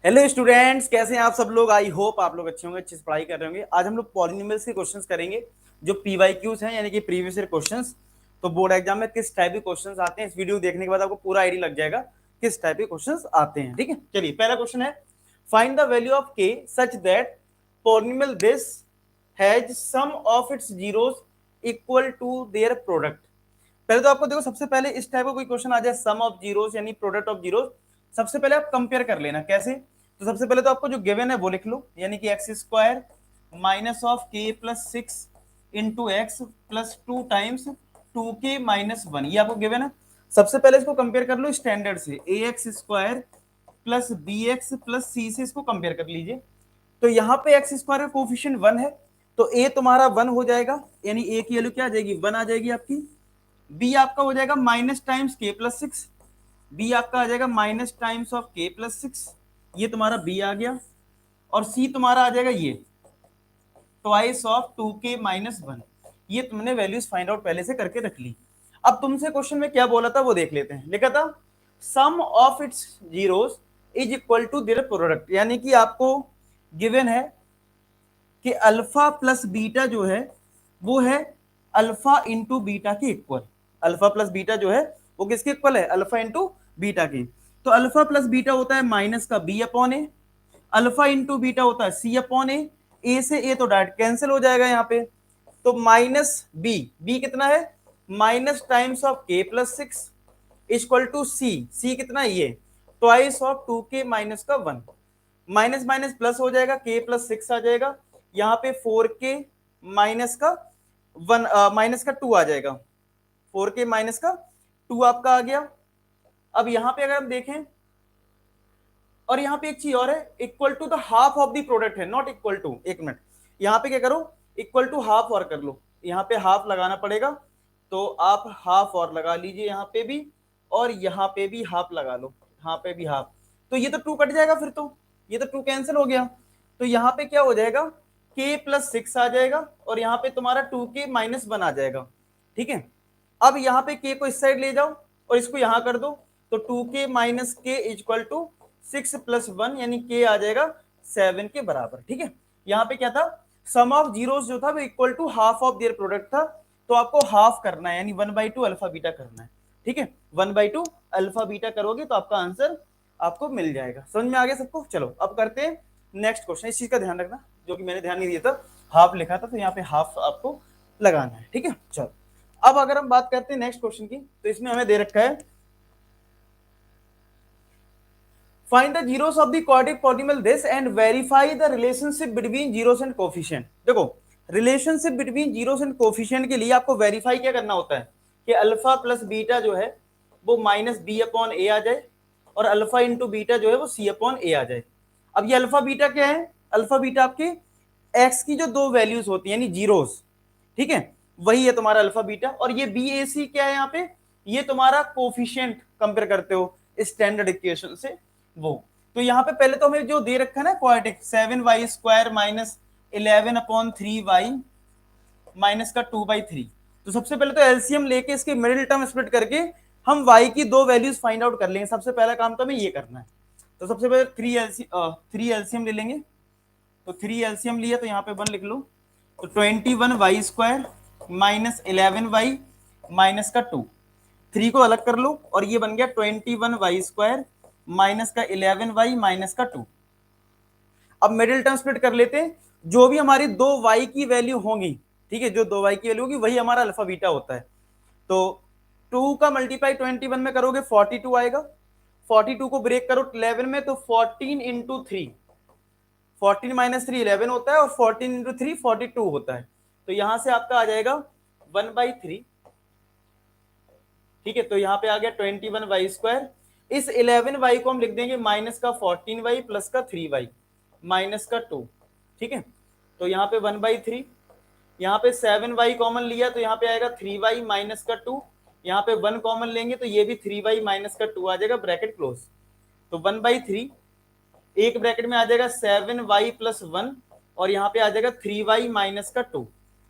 Hello students, कैसे हैं आप सब लोग। आई होप आप लोग अच्छे होंगे, अच्छे से पढ़ाई कर रहे होंगे। आज हम लोग पॉलिनोमियल्स के क्वेश्चंस करेंगे जो पीवाईक्यूज हैं, यानी कि प्रीवियस ईयर क्वेश्चंस। तो बोर्ड एग्जाम में किस टाइप के क्वेश्चंस आते हैं, इस वीडियो देखने के बाद आपको पूरा आइडिया लग जाएगा किस टाइप के क्वेश्चंस आते हैं। ठीक है, चलिए पहला क्वेश्चन है, find the value of K such that polynomial this has sum of its zeros equal to their product. पहले तो आपको देखो, सबसे पहले इस टाइप का कोई क्वेश्चन आ जाए सम ऑफ जीरोस यानी प्रोडक्ट ऑफ जीरोस, सबसे पहले आप कंपेयर कर लेना कैसे। तो सबसे पहले तो आपको जो गिवन है वो लिख लो, यानी कि एक्स स्क्वायर माइनस ऑफ के plus 6 into X plus 2 times 2k minus 1, ये आपको गिवन है। सबसे पहले इसको कंपेयर कर लो स्टैंडर्ड से, A X square plus B X plus C से इसको कंपेयर कर लीजिए। तो यहाँ पे एक्स स्क्वायर का कोफिशिएंट 1 है, तो ए तुम्हारा 1 हो जाएगा, यानी ए की वैल्यू क्या आ जाएगी, 1 आ जाएगी आपकी। बी आपका हो जाएगा माइनस टाइम्स के प्लस 6, बी आपका आ जाएगा माइनस टाइम्स ऑफ के प्लस 6, ये तुम्हारा बी आ गया। और सी तुम्हारा आ जाएगा ये ट्वाइस ऑफ 2k माइनस 1। ये तुमने वैल्यूज फाइंड आउट पहले से करके रख ली। अब तुमसे क्वेश्चन में क्या बोला था वो देख लेते हैं। लिखा था sum of its zeros is equal to their product, यानी कि आपको गिवन है कि अल्फा प्लस बीटा जो है वो है अल्फा इंटू बीटा के इक्वल। अल्फा प्लस बीटा जो है वो किसके इक्वल है, अल्फा इंटू बीटा के। तो अल्फा प्लस बीटा होता है माइनस का बी अपॉन ए, अल्फा इंटू बीटा होता है सी अपॉन ए से ए तो डायरेक्ट कैंसिल हो जाएगा यहाँ पे। तो माइनस बी, बी कितना है माइनस टाइम्स ऑफ के प्लस 6 इक्वल टू सी, सी कितना है ये ट्वाइस ऑफ 2k माइनस का 1, माइनस माइनस प्लस हो जाएगा, के प्लस 6 आ जाएगा, यहाँ पे 4k माइनस का 1 माइनस का 2 आ जाएगा, 4k माइनस का 2 आपका आ गया। अब यहाँ पे अगर हम देखें, और यहाँ पे एक चीज और है, equal to the half of the product है, नॉट इक्वल टू। एक मिनट, यहाँ पे क्या करो, इक्वल टू हाफ और कर लो, यहाँ पे हाफ लगाना पड़ेगा, तो आप हाफ और लगा लीजिए यहाँ पे भी, और यहाँ पे भी हाफ लगा लो, यहाँ पे भी हाफ। तो ये तो 2 कट जाएगा, फिर तो ये तो 2 कैंसिल हो गया। तो यहाँ पे क्या हो जाएगा, k प्लस 6 आ जाएगा, और यहाँ पे तुम्हारा 2k माइनस 1 आ जाएगा। ठीक है, अब यहाँ पे k को इस साइड ले जाओ और इसको यहाँ कर दो, तो 2k माइनस के इक्वल टू 6 प्लस 1, यानी k आ जाएगा 7 के बराबर। ठीक है, यहाँ पे क्या था, सम ऑफ जीरोस जो था वो equal to half of their product था, तो आपको हाफ करना है, यानी 1/2 अल्फा बीटा करना है। ठीक है, 1/2 अल्फा बीटा करोगे तो आपका आंसर आपको मिल जाएगा। समझ में आ गया सबको। चलो अब करते हैं नेक्स्ट क्वेश्चन, इस चीज का ध्यान रखना, जो कि मैंने ध्यान नहीं दिया था, हाफ लिखा था तो यहाँ पे हाफ आपको लगाना है। ठीक है, चलो अब अगर हम बात करते हैं नेक्स्ट क्वेश्चन की, तो इसमें हमें दे रखा है find the zeros of the quadratic polynomial this and verify the relationship between zeros and coefficient। देखो, relationship between zeros and coefficient के लिए आपको वेरीफाई क्या करना होता है कि अल्फा प्लस बीटा जो है वो माइनस बी अपॉन ए आ जाए, और अल्फा इंटू बीटा जो है वो सी अपॉन ए आ जाए। अब ये अल्फा बीटा क्या है, अल्फा बीटा आपके एक्स की जो दो वैल्यूज होती है यानी जीरोस, ठीक है, वही है तुम्हारा अल्फा बीटा। और ये बी ए सी क्या है यहाँ पे, ये तुम्हारा कोफिशिएंट कंपेयर करते हो स्टैंडर्ड इक्वेशन से वो। तो यहाँ पे पहले तो हमें जो दे रखा है ना quadratic 7y square minus 11 upon 3y minus का 2/3, तो सबसे पहले तो एलसीएम लेके इसके मिडिल टर्म स्प्लिट करके हम y की दो वैल्यूज फाइंड आउट कर लेंगे। सबसे पहला काम तो हमें ये करना है। तो सबसे पहले 3 एलसीएम ले लेंगे, तो 3 एलसीएम लिया तो यहाँ पे 1 लिख लो, तो 21y square minus 11y minus का 2, 3 को अलग कर लो और ये बन गया 21y स्क्वायर माइनस का 11y माइनस का 2। अब मिडिल टर्म स्प्लिट कर लेते हैं, जो भी हमारी दो y की वैल्यू होंगी, ठीक है, जो दो y की वैल्यू होगी वही हमारा अल्फा बीटा होता है। तो 2 का मल्टीप्लाई 21 में करोगे 42 आएगा, 42 को ब्रेक करो 11 में तो 14 इंटू 3, 14 माइनस 3 11 होता है, और 14 इंटू 3 42 होता है। तो यहां से आपका आ जाएगा 1/3। ठीक है, तो यहाँ पे आ गया 21y स्क्वायर, इस 11y को हम लिख देंगे माइनस का 14y प्लस का 3y माइनस का 2। ठीक है, तो यहाँ पे 1/3, यहाँ पे 7y कॉमन लिया तो यहाँ पे आएगा 3y माइनस का 2, यहाँ पे 1 कॉमन लेंगे तो ये भी 3y माइनस का 2 आ जाएगा, ब्रैकेट क्लोज। तो 1/3 एक ब्रैकेट में आ जाएगा 7y प्लस 1, और यहाँ पे आ जाएगा 3y माइनस का 2,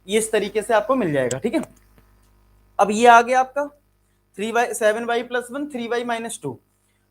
ये इस तरीके से आपको मिल जाएगा। ठीक है, अब ये आ गया आपका 7y प्लस 1 3y माइनस 2।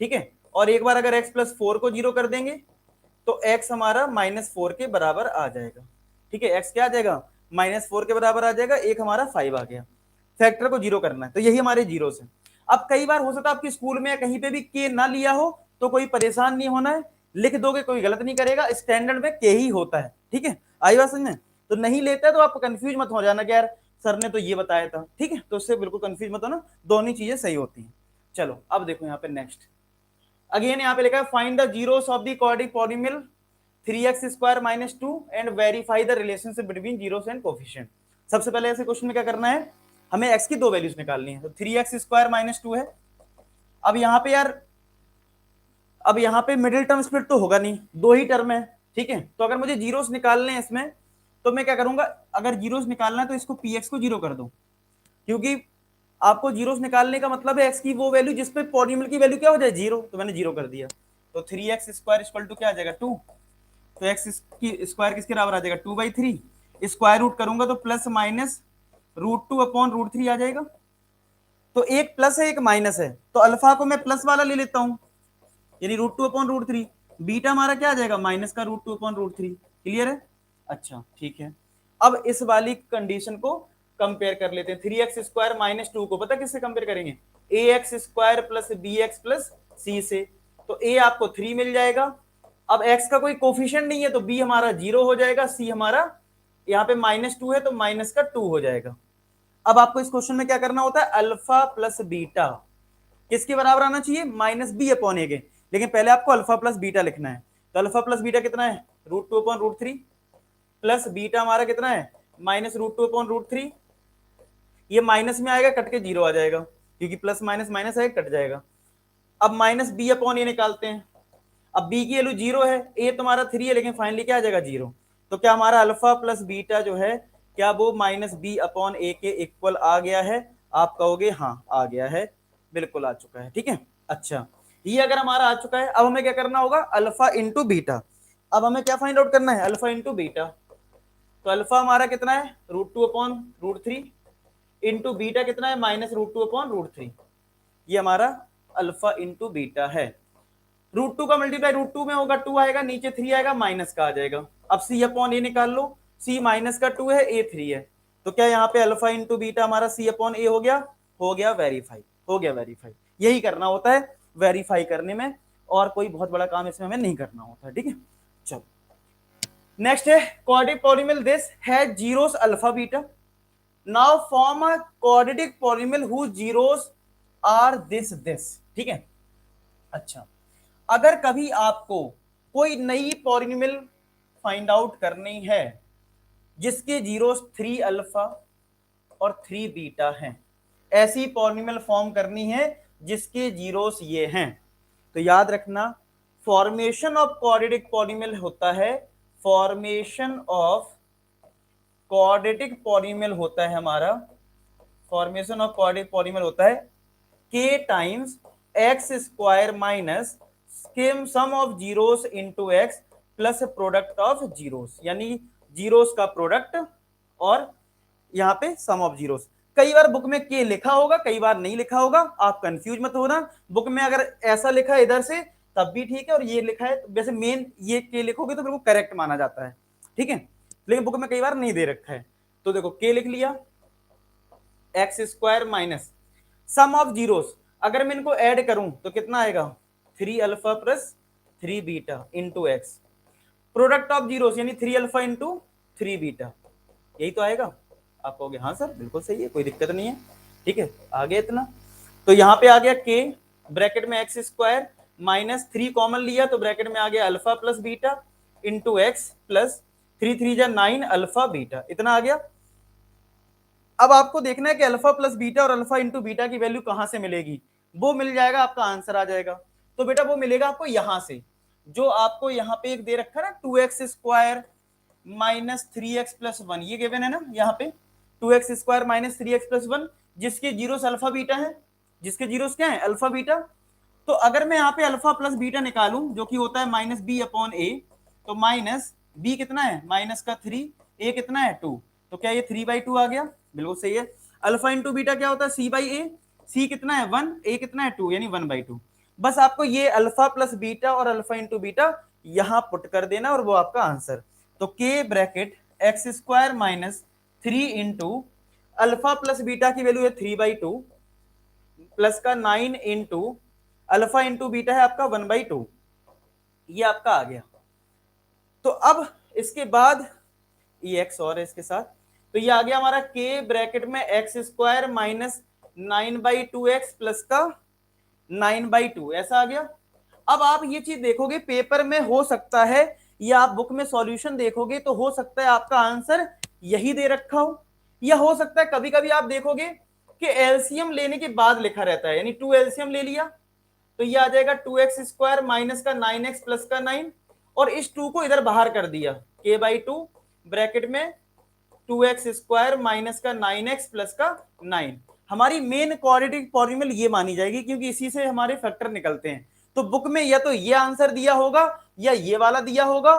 ठीक है। और एक बार अगर x प्लस 4 को 0 कर देंगे तो x हमारा -4 के बराबर आ जाएगा। ठीक है, x क्या आ जाएगा, -4 के बराबर आ जाएगा, एक हमारा 5 आ गया। फैक्टर को 0 करना है, तो यही हमारे जीरोस है। अब कई बार हो सकता है आपके स्कूल में या कहीं पे भी के ना लिया हो, तो कोई परेशान नहीं होना है, लिख दोगे, कोई गलत नहीं करेगा, स्टैंडर्ड में के ही होता है। ठीक है, आई बात समझ में? तो नहीं लेता है तो आप कंफ्यूज मत हो जाना कि यार सर ने तो ये बताया था। ठीक है, तो उससे बिल्कुल कंफ्यूज मत होना, दोनों चीजें सही होती हैं। चलो अब देखो यहाँ पे नेक्स्ट, अगेन यहाँ पे लिखा है find the zeros of the quadratic polynomial 3x² - 2 and verify the relationship between zeros and coefficient. सबसे पहले ऐसे क्वेश्चन में क्या करना है, हमें x की दो वैल्यूज निकालनी है। तो 3x² - 2 है। अब यहाँ पे यार, अब यहाँ पे मिडिल टर्म स्प्लिट तो होगा नहीं, दो ही टर्म है। ठीक है, तो अगर मुझे जीरोस निकालने हैं इसमें, तो मैं क्या करूंगा, अगर जीरोस निकालना है तो इसको px को 0 कर दो, क्योंकि आपको जीरोस निकालने का मतलब है x की वो वैल्यू जिसपे पॉलीनोमियल की वैल्यू क्या हो जाए 0, तो मैंने 0 कर दिया। तो 3x² क्या आ जाएगा 2, तो x की स्क्वायर किसके बराबर आ जाएगा 2/3, स्क्वायर रूट करूंगा तो प्लस माइनस √2/√3 आ जाएगा। तो एक प्लस है एक माइनस है, तो अल्फा को मैं प्लस वाला ले लेता हूं, यानी √2/√3। बीटा हमारा क्या आ जाएगा माइनस का √2/√3। क्लियर है? अच्छा ठीक है, अब इस वाली कंडीशन को कंपेयर कर लेते हैं। 3x² - 2 को पता किससे कंपेयर करेंगे, ax² plus bx plus c से। तो a आपको 3 मिल जाएगा। अब x का कोई कोफिशिएंट नहीं है तो b हमारा 0 हो जाएगा, c हमारा यहाँ पे -2 है तो माइनस का 2 हो जाएगा। अब आपको इस क्वेश्चन में क्या करना होता है, अल्फा प्लस बीटा किसके बराबर आना चाहिए, -b/a के। लेकिन पहले आपको अल्फा प्लस बीटा लिखना है। तो अल्फा प्लस बीटा कितना है, √2/√3 प्लस बीटा हमारा कितना है -√2/√3। ये माइनस में आएगा, कट के 0 आ जाएगा, क्योंकि प्लस माइनस माइनस है, कट जाएगा। अब -b/a निकालते हैं। अब b की वैल्यू 0 है, a तुम्हारा 3 है, लेकिन फाइनली क्या आ जाएगा 0। तो क्या हमारा अल्फा प्लस बीटा जो है, क्या वो -b/a के इक्वल आ गया है? आप कहोगे हाँ आ गया है, बिल्कुल आ चुका है। ठीक है, अच्छा ये अगर हमारा आ चुका है, अब हमें क्या करना होगा, अल्फा इंटू बीटा। अब हमें क्या फाइंड आउट करना है, अल्फा इंटू बीटा। तो अल्फा हमारा कितना है √2/√3 इंटू बीटा कितना है -√2/√3। ये हमारा अल्फा इंटू बीटा है। √2 का मल्टीप्लाई √2 में होगा, 2 आएगा, नीचे 3 आएगा, माइनस का आ जाएगा। अब c/a निकाल लो, c माइनस का 2 है, a 3 है। तो क्या यहाँ पे अल्फा इंटू बीटा हमारा c/a हो गया, हो गया वेरीफाई, हो गया वेरीफाई। यही करना होता है वेरीफाई करने में, और कोई बहुत बड़ा काम इसमें हमें नहीं करना होता है। ठीक है, चलो नेक्स्ट है quadratic polynomial this has zeros alpha beta. Now form a quadratic polynomial whose zeros are this. ठीक है, अच्छा अगर कभी आपको कोई नई पॉलीनोमियल फाइंड आउट करनी है जिसके जीरोस 3 अल्फा और 3 बीटा हैं, ऐसी पॉलीनोमियल फॉर्म करनी है जिसके जीरोस ये हैं, तो याद रखना फॉर्मेशन ऑफ क्वाड्रेटिक पॉलीनोमियल होता है, फॉर्मेशन ऑफ क्वाड्रेटिक पॉलीनोमियल होता है हमारा, फॉर्मेशन ऑफ क्वाड्रेटिक पॉलीनोमियल होता है k times x² minus sum of zeros into x plus product of zeros, यानी जीरोस का प्रोडक्ट और यहाँ पे सम ऑफ जीरोस। कई बार बुक में के लिखा होगा, कई बार नहीं लिखा होगा, आप कंफ्यूज मत होना। बुक में अगर ऐसा लिखा है इधर से तब भी ठीक है, और ये लिखा है वैसे मेन ये के लिखोगे तो बिल्कुल करेक्ट माना जाता है। ठीक है, लेकिन बुक में कई बार नहीं दे रखा है। तो देखो के लिख लिया, x² minus sum of zeros, अगर मैं इनको ऐड करूं तो कितना आएगा 3 alpha plus 3 beta into x, product of zeros यानी 3 अल्फा इंटू 3 बीटा, यही तो आएगा। आप कहोगे हाँ सर बिल्कुल सही है, कोई दिक्कत नहीं है। ठीक है, आ गया इतना। तो यहाँ पे आ गया के, ब्रैकेट में x² माइनस 3 कॉमन लिया तो ब्रैकेट में आ गया alpha plus beta into X plus 3 3 9 alpha beta, इतना आ गया। अब आपको देखना है कि अल्फा प्लस बीटा और अल्फा इंटू बीटा की वैल्यू कहां से मिलेगी, वो मिल जाएगा, आपका आंसर आ जाएगा। तो बेटा वो मिलेगा आपको यहां से, जो आपको यहाँ पे एक दे रखा है ना 2x² माइनस 3x प्लस 1, ये गिवन है ना यहाँ पे 2x² माइनस 3x प्लस 1, जिसके जीरोस अल्फा बीटा है, जिसके जीरोस क्या है अल्फा बीटा। तो अगर मैं यहाँ पे अल्फा प्लस बीटा निकालूं जो कि होता है -b/a, तो माइनस b कितना है माइनस का 3, a कितना है 2, तो क्या ये 3/2 आ गया, बिल्कुल सही है। अल्फा इंटू बीटा क्या होता है c/a, c कितना है 1, a कितना है 2, यानी 1/2। बस आपको ये अल्फा प्लस बीटा और अल्फा इंटू बीटा यहां पुट कर देना और वो आपका आंसर। तो के bracket x square minus 3 alpha plus beta की वैल्यू है 3/2 प्लस का 9 इंटू अल्फा इंटू बीटा है आपका 1/2, ये आपका आ गया। तो अब इसके बाद ये एक्स और है इसके साथ, तो ये आ गया हमारा के ब्रैकेट में x square minus 9/2x plus का 9/2, ऐसा आ गया। अब आप ये चीज देखोगे पेपर में, हो सकता है या आप बुक में सॉल्यूशन देखोगे तो हो सकता है आपका आंसर यही दे रखा हो, या हो सकता है कभी कभी आप देखोगे कि एलसीएम लेने के बाद लिखा रहता है, यानी 2 एलसीएम ले लिया तो ये आ जाएगा 2x² माइनस का 9x प्लस का 9, और इस 2 को इधर बाहर कर दिया k/2 ब्रैकेट में 2x² माइनस का 9x प्लस का 9। हमारी मेन क्वाड्रेटिक पॉलिनोमियल ये मानी जाएगी क्योंकि इसी से हमारे फैक्टर निकलते हैं। तो बुक में या तो ये आंसर दिया होगा या ये वाला दिया होगा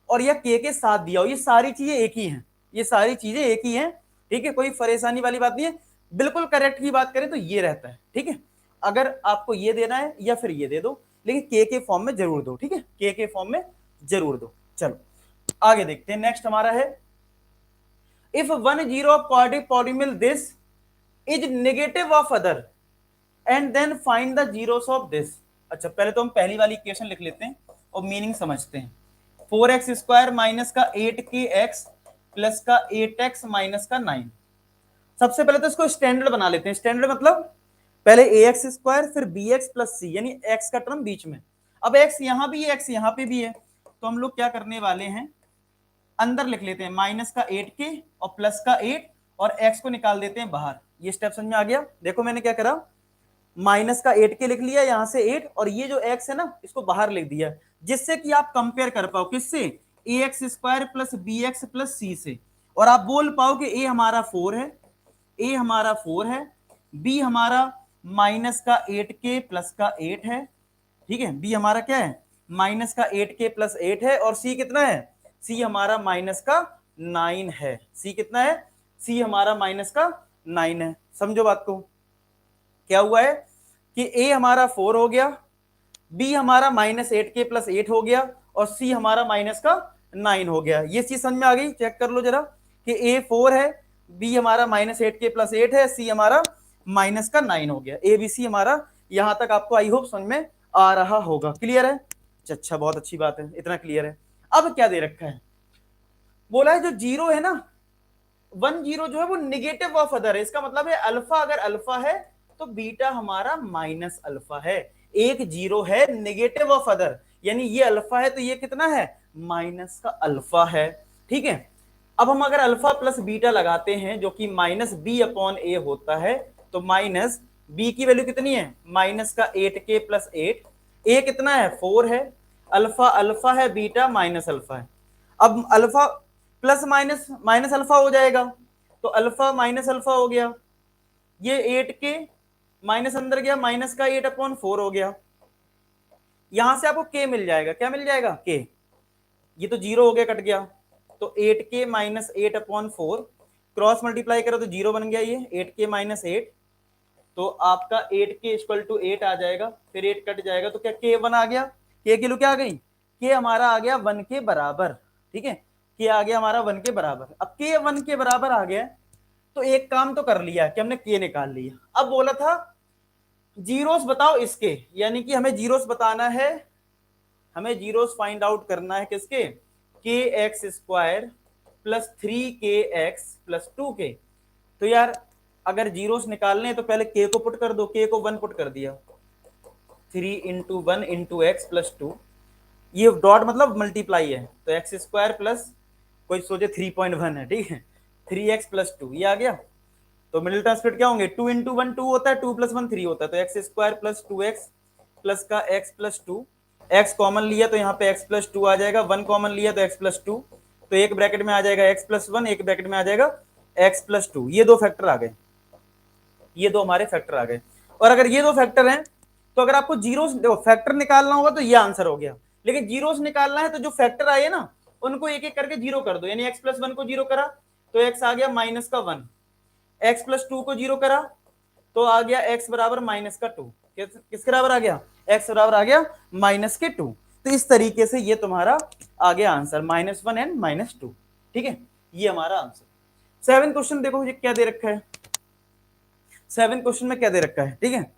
और या के साथ दिया हो, ये सारी चीजें एक ही हैं, ये सारी चीजें एक ही हैं, ठीक है, कोई परेशानी वाली बात नहीं है। बिल्कुल करेक्ट की बात करें तो ये रहता है, ठीक है। अगर आपको ये देना है या फिर ये दे दो, लेकिन के फॉर्म में जरूर दो, ठीक है, के फॉर्म में जरूर दो। चलो आगे देखते हैं, नेक्स्ट हमारा है if 1 0 of quadratic polynomial this is negative of other and then find the zeros of this। अच्छा पहले तो हम पहली वाली इक्वेशन लिख लेते हैं और मीनिंग समझते हैं। 4x² माइनस का 8kx प्लस का 8x माइनस का 9। सबसे पहले तो इसको स्टैंडर्ड बना लेते हैं। स्टैंडर्ड मतलब पहले ax² फिर bx प्लस c, यानी x का टर्म बीच में। अब x यहां भी है, x यहां पे भी है, तो हम लोग क्या करने वाले हैं, अंदर लिख लेते हैं माइनस का 8k और प्लस का 8 और x को निकाल देते हैं बाहर। ये स्टेप समझ में आ गया। देखो मैंने क्या करा, माइनस का 8k लिख लिया यहां से 8, और ये जो x है ना इसको बाहर लिख दिया, जिससे कि आप कंपेयर कर पाओ किससे, ax² plus bx plus c से, और आप बोल पाओ कि a हमारा 4 है, a हमारा 4 है, b हमारा माइनस का 8k प्लस का 8 है, ठीक है, b हमारा क्या है माइनस का 8k प्लस 8 है, और c कितना है, c हमारा माइनस का 9 है। c कितना है, c हमारा माइनस का 9 है। समझो बात को, क्या हुआ है कि a हमारा 4 हो गया, b हमारा माइनस 8k प्लस 8 हो गया, और c हमारा माइनस का 9 हो गया। ये चीज समझ में आ गई, चेक कर लो जरा कि a 4 है, b हमारा माइनस 8k प्लस 8 है, c हमारा माइनस का 9 हो गया। a b c हमारा यहां तक आपको आई होप समझ में आ रहा होगा। क्लियर है, अच्छा बहुत अच्छी बात है, इतना क्लियर है। अब क्या दे रखा है, बोला है जो जीरो है ना 1 0 जो है वो निगेटिव ऑफ अदर है। इसका मतलब है अल्फा अगर अल्फा है तो बीटा हमारा माइनस अल्फा है। एक जीरो है निगेटिव ऑफ अदर, यानी ये अल्फा है तो ये कितना है माइनस का अल्फा है, ठीक है। अब हम अगर अल्फा प्लस बीटा लगाते हैं जो कि माइनस बी अपॉन ए होता है, तो माइनस बी की वैल्यू कितनी है माइनस का 8k प्लस 8, ए कितना है 4 है, अल्फा अल्फा है, बीटा माइनस अल्फा है। अब alpha plus minus minus alpha हो जाएगा, तो अल्फा माइनस अल्फा हो गया, ये 8k माइनस अंदर गया माइनस का 8/4 हो गया। यहां से आपको k मिल जाएगा, क्या मिल जाएगा k, ये तो जीरो हो गया कट गया, तो 8k माइनस 8/4 क्रॉस मल्टीप्लाई करो तो जीरो बन गया, ये 8k माइनस 8, तो आपका 8k इक्वल टू 8 आ जाएगा, फिर 8 कट जाएगा तो क्या k 1 आ गया, k की क्या आ गई, k हमारा आ गया 1 के बराबर, ठीक है, k आ गया हमारा 1 के बराबर। अब k 1 के बराबर आ गया तो एक काम तो कर लिया कि हमने k निकाल लिया। अब बोला था जीरोस बताओ इसके, यानी कि हमें जीरोस बताना है, हमें जीरोस फाइंड आउट करना है किसके, kx² plus 3kx plus 2k। तो यार अगर जीरोस निकालने हैं तो पहले k को पुट कर दो, k को 1 पुट कर दिया, 3 इंटू 1 इंटू एक्स प्लस 2, ये डॉट मतलब मल्टीप्लाई है, तो x² प्लस कोई सोचे 3.1 है, ठीक है, 3x प्लस 2 ये आ गया। तो मिडिल टर्म स्प्लिट क्या होंगे, 2 इंटू 1 2 होता है, 2 प्लस 1 3 होता है, तो x² प्लस 2x प्लस का x प्लस 2, x कॉमन लिया तो यहाँ पे x प्लस 2 आ जाएगा, 1 कॉमन लिया तो x प्लस 2, तो एक ब्रैकेट में आ जाएगा x प्लस 1, एक ब्रैकेट में आ जाएगा x प्लस 2। ये दो फैक्टर आ गए, ये दो हमारे फैक्टर आ गए। और अगर ये दो फैक्टर हैं तो अगर आपको जीरो फैक्टर निकालना होगा तो ये आंसर हो गया, लेकिन जीरोस निकालना है तो जो फैक्टर आए ना उनको एक एक करके जीरो कर दो, यानी x प्लस 1 को जीरो करा तो x आ गया माइनस का 1, x प्लस 2 को जीरो करा तो आ गया x बराबर माइनस का 2, किसके बराबर आ गया x बराबर आ गया -2। तो इस तरीके से ये तुम्हारा आ गया आंसर -1 एंड -2। ठीक है, ये हमारा आंसर। 7 क्वेश्चन देखो ये क्या दे रखा है, 7 क्वेश्चन में क्या दे रखा है, ठीक है,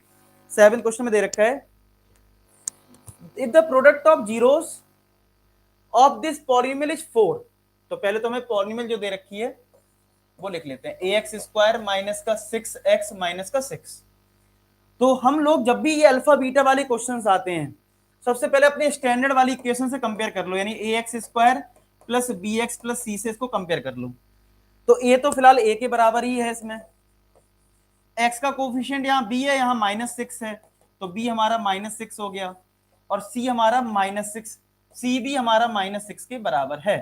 7 क्वेश्चन में दे रखा है if the product of zeros of this polynomial is 4। तो पहले तो हमें पॉलिनोमियल जो दे रखी है वो लिख लेते हैं, ax स्क्वायर माइनस का 6x माइनस का 6। तो हम लोग जब भी ये अल्फा बीटा वाले क्वेश्चंस आते हैं, सबसे पहले अपने स्टैंडर्ड वाली इक्वेशन से कंपेयर कर लो, यानी ax square plus bx plus c से इसको कंपेयर कर लो। तो a तो फिलहाल a के बराबर ही है, इसमें x का कोफिशिएंट यहाँ b है, यहाँ -6 है, तो b हमारा -6 हो गया, और c हमारा -6, c भी हमारा -6 के बराबर है।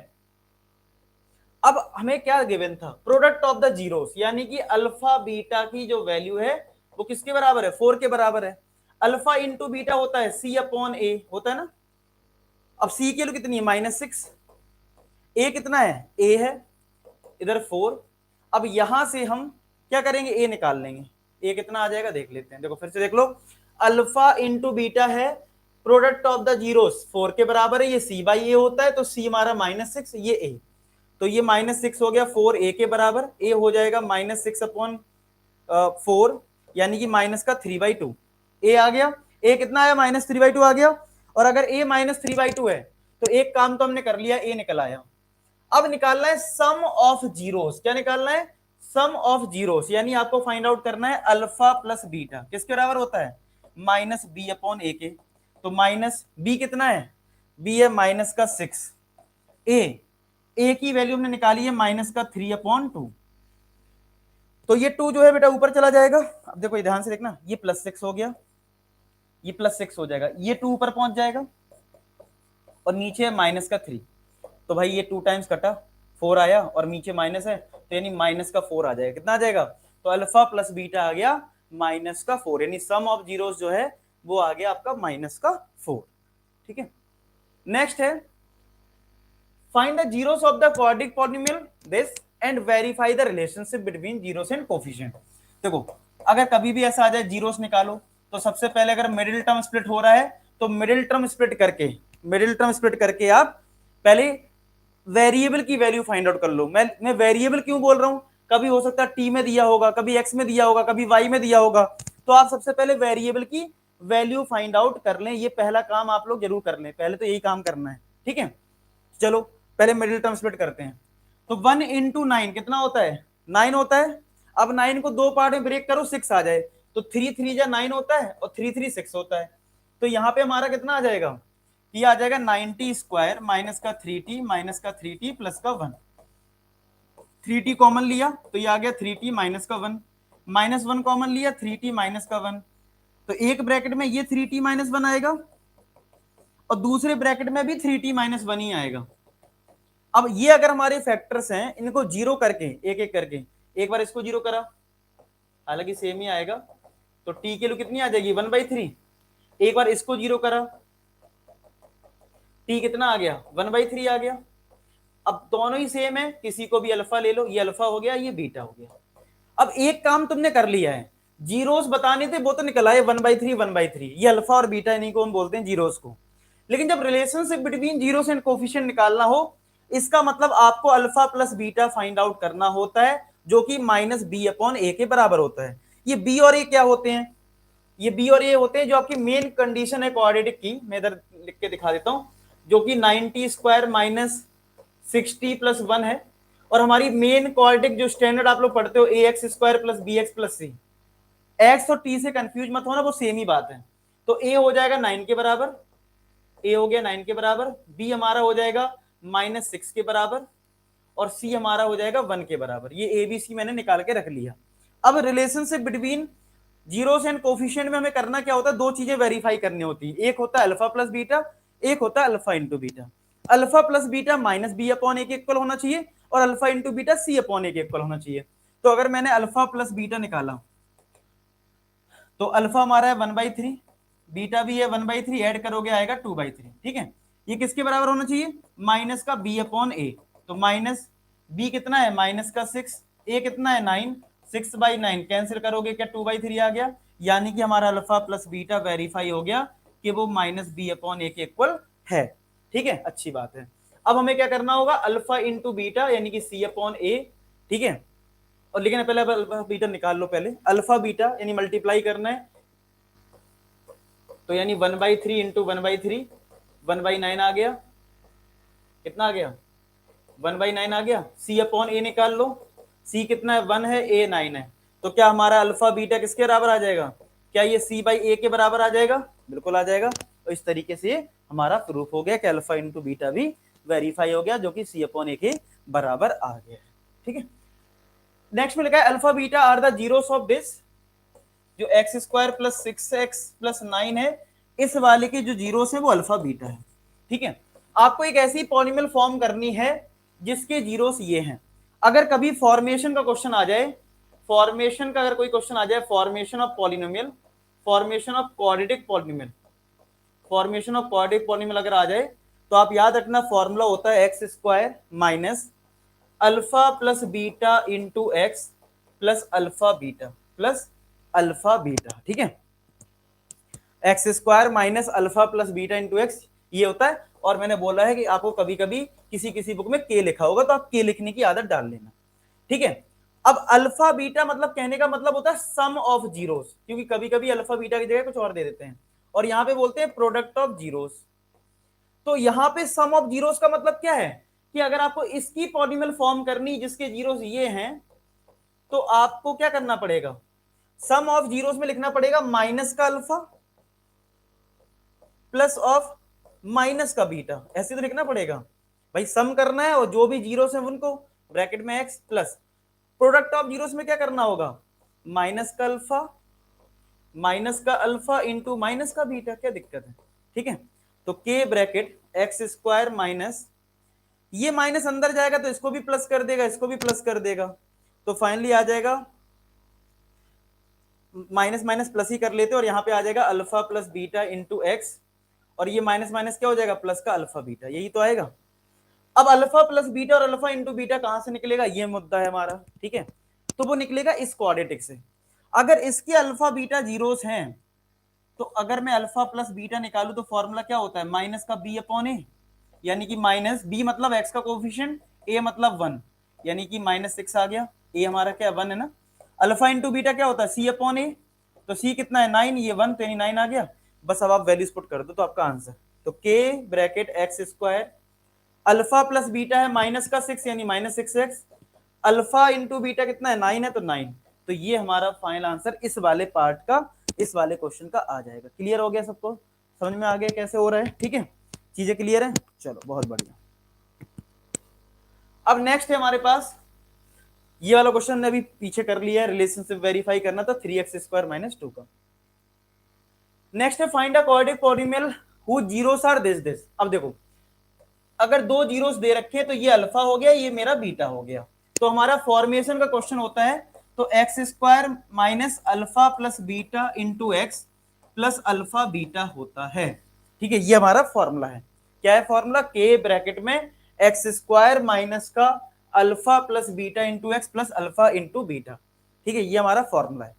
अब हमें क्या गिवन था, प्रोडक्ट ऑफ द जीरोस, यानी कि अल्फा बीटा की जो वैल्यू है वो किसके बराबर है, 4 के बराबर है। अल्फा इंटू बीटा होता है c अपॉन a, होता है ना। अब c की वैल्यू कितनी है, -6, a कितना है, a है, इधर 4। अब यहां से हम क्या करेंगे, a निकाल लेंगे, a कितना आ जाएगा देख लेते हैं। देखो फिर से देख लो, अल्फा इंटू बीटा है, प्रोडक्ट ऑफ द जीरोस 4 के बराबर है, ये c बाई a होता है, तो c हमारा -6, ये a, तो ये -6 हो गया, 4 a के बराबर, a हो जाएगा -6 अपॉन 4, यानी कि -3/2, a आ गया, a कितना आया, -3/2 आ गया। और अगर a -3/2 है तो एक काम तो हमने कर लिया, a निकल आया। अब निकालना है सम ऑफ जीरोस, क्या निकालना है, सम ऑफ जीरोस, यानी आपको फाइंड आउट करना है अल्फा प्लस बीटा किसके बराबर होता है, -b अपॉन a के। तो -b कितना है, b है -6, a की वैल्यू हमने निकाली है -3/2, तो ये 2 जो है बेटा ऊपर चला जाएगा। अब देखो ध्यान से देखना, ये +6 हो गया, ये +6 हो जाएगा, ये 2 ऊपर पहुंच जाएगा, और नीचे -3, तो भाई ये 2 टाइम्स कटा, 4 आया, और नीचे माइनस है, तो यानी -4 आ जाएगा। कितना आ जाएगा, तो अल्फा प्लस बीटा आ गया -4, यानी सम ऑफ जीरोस जो है वो आ गया आपका -4। ठीक है, नेक्स्ट है find the zeros of the quadric polynomial this and verify the relationship between zeros and coefficient. देखो अगर कभी भी ऐसा आ जाए जीरोस निकालो, तो सबसे पहले अगर मिडिल टर्म स्प्लिट हो रहा है तो मिडिल टर्म स्प्लिट करके आप पहले वेरिएबल की वैल्यू फाइंड आउट कर लो। मैं वेरिएबल क्यों बोल रहा हूं, कभी हो सकता है टी में दिया होगा, कभी एक्स में दिया होगा, कभी वाई में दिया होगा, तो आप सबसे पहले वेरिएबल की वैल्यू फाइंड आउट कर लें, ये पहला काम आप लोग जरूर कर लें, पहले तो यही काम करना है। ठीक है, चलो पहले मिडिल टर्म स्प्लिट करते हैं। तो 1 इंटू 9 कितना होता है, 9 होता है। अब 9 को 2 पार्ट में ब्रेक करो, 6 आ जाए, तो 3 3 जा 9 होता है, और 3 3 6 होता है। तो यहाँ पे हमारा कितना आ जाएगा, ये आ जाएगा 90 स्क्वायर माइनस का 3t माइनस का 3t प्लस का 1। 3t कॉमन लिया तो ये आ गया 3t माइनस का 1, -1 कॉमन लिया 3t माइनस का 1, तो एक ब्रैकेट में ये 3t माइनस 1 आएगा, और दूसरे ब्रैकेट में भी 3t माइनस 1 ही आएगा। अब ये अगर हमारे फैक्टर्स हैं, इनको जीरो करके एक एक करके, एक बार इसको जीरो करा, हालांकि सेम ही आएगा, तो t की वैल्यू कितनी आ जाएगी 1/3। एक बार इसको जीरो करा, t कितना आ गया 1/3 आ गया। अब दोनों ही सेम है, किसी को भी अल्फा ले लो, ये अल्फा हो गया, ये बीटा हो गया। अब एक काम तुमने कर लिया है, जीरोस बताने थे वो तो निकल आए 1/3, ये अल्फा और बीटा, इन्हीं को हम बोलते हैं जीरोस को। लेकिन जब relationship between zeros and coefficient निकालना हो, इसका मतलब आपको alpha plus beta find out करना होता है, जो कि -b अपॉन a के बराबर होता है। ये b और a क्या होते हैं, ये b और a होते हैं जो आपकी मेन कंडीशन है क्वाड्रेटिक की, मैं इधर लिख के दिखा देता हूं, जो कि 90 स्क्वायर माइनस 60 प्लस 1 है। और हमारी मेन क्वाड्रेटिक जो स्टैंडर्ड आप लोग पढ़ते हो ax square plus bx plus c, x और t से कंफ्यूज मत होना, वो सेम ही बात है। तो a हो जाएगा 9 के बराबर, a हो गया 9 के बराबर, b हमारा हो जाएगा -6 के बराबर, और c हमारा हो जाएगा 1 के बराबर। ये a b c मैंने निकाल के रख लिया। अब relationship between zeros and coefficient में हमें करना क्या होता है, दो चीजें वेरीफाई करनी होती है, एक होता है अल्फा प्लस बीटा, एक होता है alpha into beta. Alpha plus beta -b upon a के इक्वल होना चाहिए, और alpha into beta c upon a के इक्वल होना चाहिए। तो अगर मैंने अल्फा प्लस बीटा निकाला, तो अल्फा हमारा है 1/3, बीटा भी है 1/3, ऐड करोगे आएगा 2/3। ठीक है, ये किसके बराबर होना चाहिए, माइनस का b अपॉन a। तो माइनस b कितना है -6, a कितना है 9, 6/9 कैंसिल करोगे क्या 2/3 आ गया, यानी कि हमारा अल्फा प्लस बीटा वेरीफाई हो गया कि वो माइनस बी अपॉन ए के इक्वल है। ठीक है, अच्छी बात है। अब हमें क्या करना होगा, अल्फा इंटू बीटा यानी कि सी अपॉन ए। ठीक है, और लेकिन पहले अल्फा बीटा निकाल लो, पहले अल्फा बीटा यानी मल्टीप्लाई करना है, तो यानी 1/3 इंटू 1/3, 1/9 आ गया। कितना आ गया, 1/9 आ गया। सी अपॉन ए निकाल लो, सी कितना है, 1 है, ए 9 है। तो क्या हमारा अल्फा बीटा किसके बराबर आ जाएगा, क्या ये सी बाई ए के बराबर आ जाएगा, बिल्कुल आ जाएगा। तो इस तरीके से हमारा प्रूफ हो गया कि अल्फा इंटू बीटा भी वेरीफाई हो गया, जो कि सी अपॉन ए के बराबर आ गया। ठीक है, नेक्स्ट में लिखा है alpha beta are the zeros of this, जो X square plus 6x plus 9 है, इस वाले के जो जीरोस है वो अल्फा बीटा है। ठीक है, आपको एक ऐसी पॉलिनोमियल फॉर्म करनी है जिसके जीरोस ये हैं। अगर कभी फॉर्मेशन का क्वेश्चन आ जाए, फॉर्मेशन का अगर कोई क्वेश्चन आ जाए, formation of polynomial, formation of quadratic polynomial, formation of quadratic polynomial अगर आ जाए, तो आप याद रखना फॉर्मूला होता है x square minus alpha plus beta into X plus alpha beta plus alpha beta. ठीक है, x square minus alpha plus beta into x ये होता है। और मैंने बोला है कि आपको कभी कभी किसी किसी बुक में के लिखा होगा, तो आप के लिखने की आदत डाल लेना। ठीक है, अब अल्फा बीटा मतलब कहने का मतलब होता है सम ऑफ जीरोस, क्योंकि कभी कभी अल्फा बीटा की जगह कुछ और दे देते हैं, और यहां पे बोलते हैं प्रोडक्ट ऑफ जीरोस। तो यहां पे सम ऑफ जीरोस का मतलब क्या है, कि अगर आपको इसकी पॉलिनोमियल फॉर्म करनी जिसके जीरोस ये हैं, तो आपको क्या करना पड़ेगा, सम ऑफ जीरोस में लिखना पड़ेगा माइनस का अल्फा प्लस ऑफ माइनस का बीटा, ऐसे तो लिखना पड़ेगा भाई। सम करना है और जो भी जीरोस हैं उनको ब्रैकेट में x plus product of zeros में क्या करना होगा, माइनस का अल्फा इंटू माइनस का बीटा, क्या दिक्कत है। ठीक है, तो के ब्रैकेट एक्स स्क्वायर माइनस, ये माइनस अंदर जाएगा तो इसको भी प्लस कर देगा, इसको भी प्लस कर देगा, तो फाइनली आ जाएगा माइनस माइनस प्लस ही कर लेते, और यहां पे आ जाएगा alpha plus beta into x, और ये माइनस माइनस क्या हो जाएगा, प्लस का अल्फा बीटा, यही तो आएगा। अब अल्फा प्लस बीटा और अल्फा इंटू बीटा कहां से निकलेगा, ये मुद्दा है हमारा। ठीक है, तो वो निकलेगा इस क्वाड्रेटिक से। अगर इसके अल्फा बीटा जीरोस हैं, तो अगर मैं अल्फा प्लस बीटा निकालू तो फॉर्मूला क्या होता है, माइनस का बी अपॉन ए, यानी कि माइनस बी मतलब एक्स का कोफिशिएंट, ए मतलब 1, यानी कि -6 आ गया। ए हमारा क्या 1 है ना। अल्फा इंटू बीटा क्या होता है, सी अपॉन ए, तो सी कितना है 9, ये 1, तो यानी 9 आ गया। बस अब आप वैल्यूज पुट कर दो तो आपका आंसर, तो के bracket x square, alpha plus beta है माइनस का 6 यानी -6x, अल्फा इंटू बीटा कितना है 9 है, तो 9, तो ये हमारा फाइनल आंसर इस वाले पार्ट का, इस वाले क्वेश्चन का आ जाएगा। क्लियर हो गया सबको, समझ में आ गया कैसे हो रहा है। ठीक है, चीजें क्लियर है, चलो बहुत बढ़िया। अब नेक्स्ट है हमारे पास, ये वाला क्वेश्चन ने अभी पीछे कर लिया है, रिलेशनशिप वेरीफाई करना था 3x स्क्वायर माइनस 2 का। नेक्स्ट है find a quadratic polynomial who zeros are this. अब देखो, अगर दो जीरोस दे रखे हैं तो ये अल्फा हो गया, ये मेरा बीटा हो गया, तो हमारा फॉर्मेशन का क्वेश्चन होता है, तो x square minus alpha plus beta into X plus alpha beta होता है। ठीक है, ये हमारा फॉर्मूला है। क्या है फॉर्मूला, के ब्रैकेट में एक्स स्क्वायर माइनस का alpha plus beta into X plus alpha into beta. ठीक है, ये हमारा फॉर्मूला है।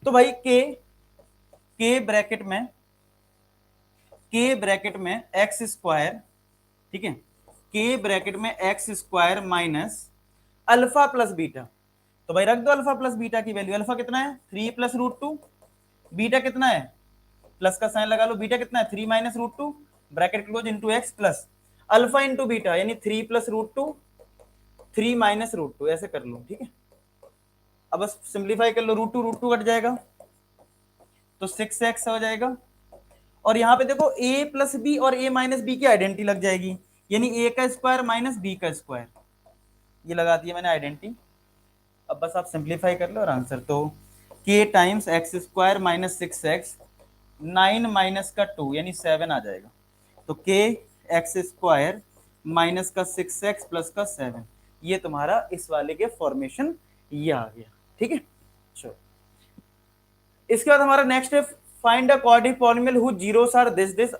तो भाई के ब्रैकेट में एक्स स्क्वायर, ठीक है, के ब्रैकेट में x square minus alpha plus beta, तो भाई रख दो अल्फा प्लस बीटा की वैल्यू। अल्फा कितना है 3 प्लस रूट 2, बीटा कितना है, प्लस का साइन लगा लो, बीटा कितना है 3 minus root 2, bracket close into X plus alpha into beta यानी 3 प्लस रूट 2, 3 माइनस रूट 2, ऐसे कर लो। ठीक है, अब बस सिंप्लीफाई कर लो, रूट टू कट जाएगा तो 6x हो जाएगा, और यहां पे देखो a प्लस बी और a माइनस बी की आइडेंटिटी लग जाएगी, यानी a का स्क्वायर माइनस b का स्क्वायर, ये लगा दिया मैंने आइडेंटिटी। अब बस आप सिंप्लीफाई कर लो और आंसर, तो k times x square minus 6x, 9 minus का 2 यानी 7 आ जाएगा, तो k एक्स स्क्वायर माइनस का 6x प्लस का 7, ये तुम्हारा इस वाले के फॉर्मेशन ये आ गया। ठीक है, चलो इसके बाद हमारा नेक्स्ट है find a quadratic polynomial who zeros are this.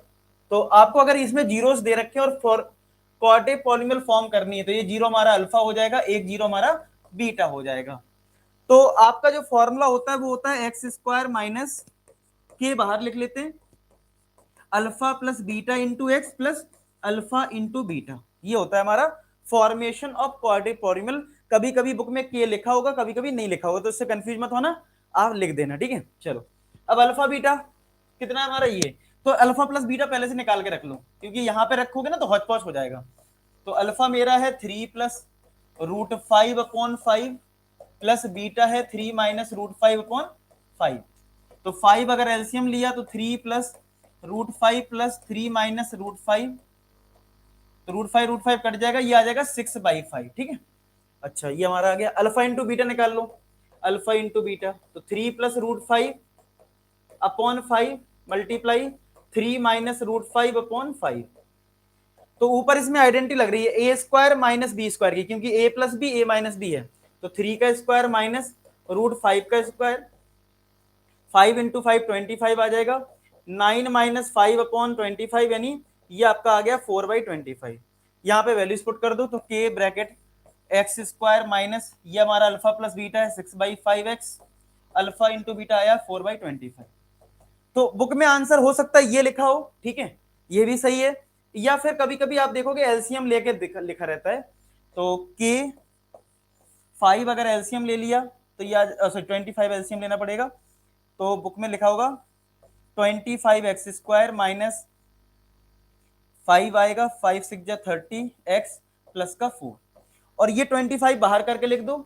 तो आपको अगर इसमें जीरोस दे रखे और क्वाड्रेटिक पॉलिनोमियल फॉर्म करनी है, तो ये जीरो हमारा अल्फा हो जाएगा, एक जीरो हमारा बीटा हो जाएगा। तो आपका जो फॉर्मूला होता है वो होता है एक्स स्क्वायर माइनस के बाहर लिख लेते हैं, alpha plus beta into X plus alpha into beta, ये होता है हमारा फॉर्मेशन ऑफ क्वाड्रेटिक पॉलीनोमियल। कभी कभी बुक में के लिखा होगा, कभी कभी नहीं लिखा होगा, तो इससे कंफ्यूज मत होना, आप लिख देना, ठीक है। चलो अब अल्फा बीटा कितना है हमारा, ये तो अल्फा प्लस बीटा पहले से निकाल के रख लो, क्योंकि यहां पे रखोगे ना तो हौच पौच हो जाएगा। तो अल्फा मेरा है 3 plus root 5 upon 5 plus beta है 3 माइनस रूट 5 अपॉन 5। तो 5 अगर एलसीएम लिया तो 3 plus root 5 plus 3 minus root 5, तो रूट 5 कट जाएगा, ये आ जाएगा 6/5, ठीक है। अच्छा ये हमारा आ गया। अल्फा इंटू बीटा निकाल लो, अल्फा इंटू बीटा, तो 3 plus root 5 upon 5 multiply 3 minus root 5 upon 5। तो ऊपर इसमें आइडेंटिटी लग रही है A square minus B square की, क्योंकि A plus B A minus B है। तो 3 का स्क्वायर माइनस रूट 5 का स्क्वायर, 5 इंटू 5 25 आ जाएगा, 9 माइनस 5 अपॉन 25, यानी ये आपका आ गया 4/25। यहाँ पे वैल्यूज पुट कर दो, तो के ब्रैकेट एक्स स्क्वायर माइनस ये हमारा अल्फा प्लस बीटा है 6/5x, अल्फा इंटू बीटा आया 4/25। तो बुक में आंसर हो सकता है ये लिखा हो, ठीक है, ये भी सही है। या फिर कभी कभी आप देखोगे एलसीएम लेके लिखा रहता है, तो के 5 अगर एलसीएम ले लिया तो ये 25 एलसीएम लेना पड़ेगा, तो बुक में लिखा होगा 25x स्क्वायर माइनस 5 आएगा, 5 6 जा 30 x प्लस का 4, और ये 25 बाहर करके लिख दो,